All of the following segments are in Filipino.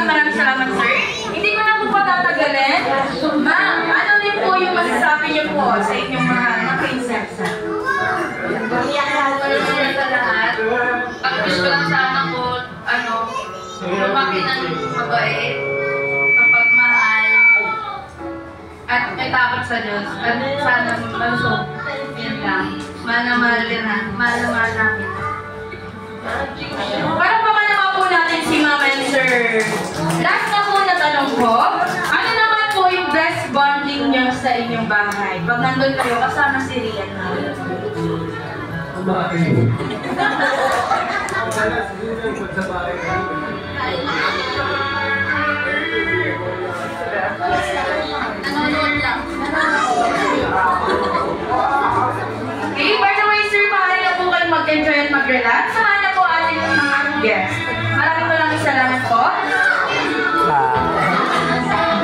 maraming salamat, sir. Hindi ko na po patatagalin. Ma'am, ano din po yung masasabi niyo po sa inyong mahal na prinsesa? Sa lahat, ang gusto lang sana ko, lumaki ng mabait, kapagmahal, at may takot sa Diyos. At sana malusog. Yan lang. Mahal na mahal namin. Para baka naman po natin si Ma'am and Sir. Last na po na tanong ko, ano naman po yung best bonding niyo sa inyong bahay? Pag nandun kayo, kasama si Rian mo. Nanonood lang. Okay, by the way, sir, maaari na po kayo mag-enjoy at mag-relax. Samahan na po ating mga guest. Maraming salamat po.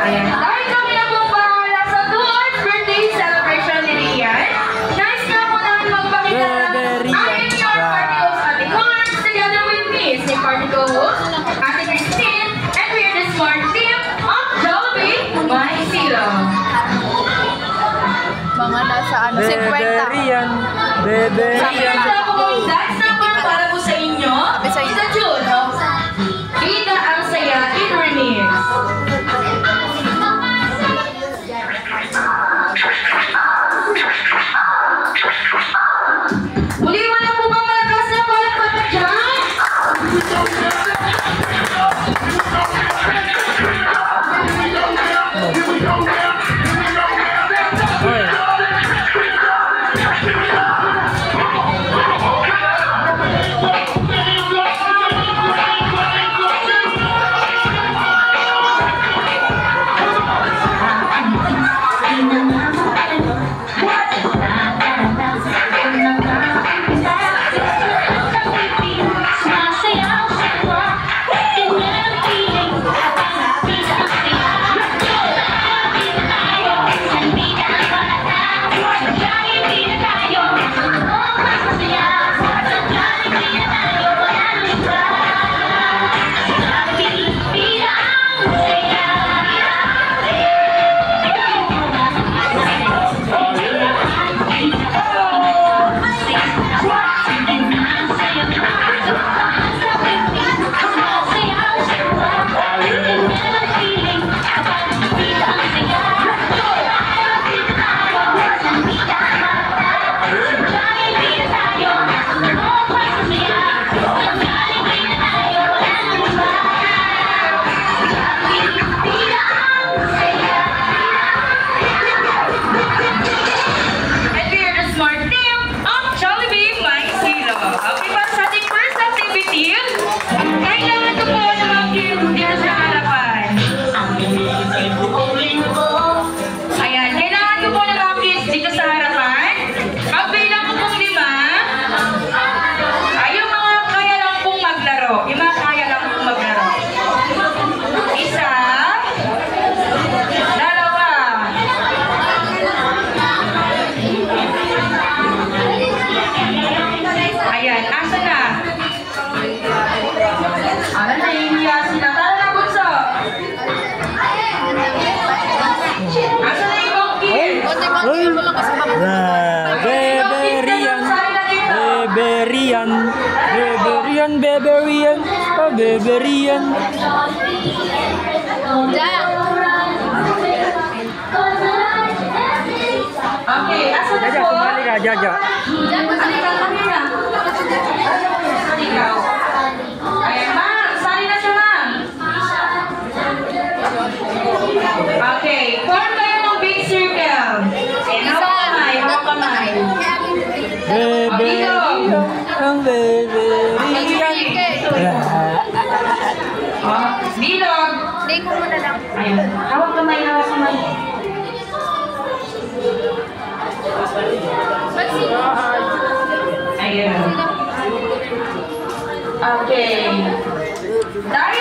Ayan. Dahil kami na po para sa 2th birthday celebration ni Rian, nice na po namin magpakita ng aking party host Ate Collins together with me, si party co-host Ate Christine, and we are the smart team of Jollibee by Zero. Mga nasa 50. Beberian. Beberian. Dance number para po sa inyo. Sa June of Bida ang Saya in Remix. Muli wala po bang malakas na palakpak dyan? Beberian. Beberian. Okay, asa na Jaja, po? sumali ka, Jaja. Sali ka kami na. Ikaw. Ayan, ma'am. Sali na siya, ma'am. Okay, form kayo ng big circle. And hawak kamay. Beberian. Ang beberian. Bilog. Hindi ko muna lang. Ayan, hawak kamay. Ayan. Okay. Dahil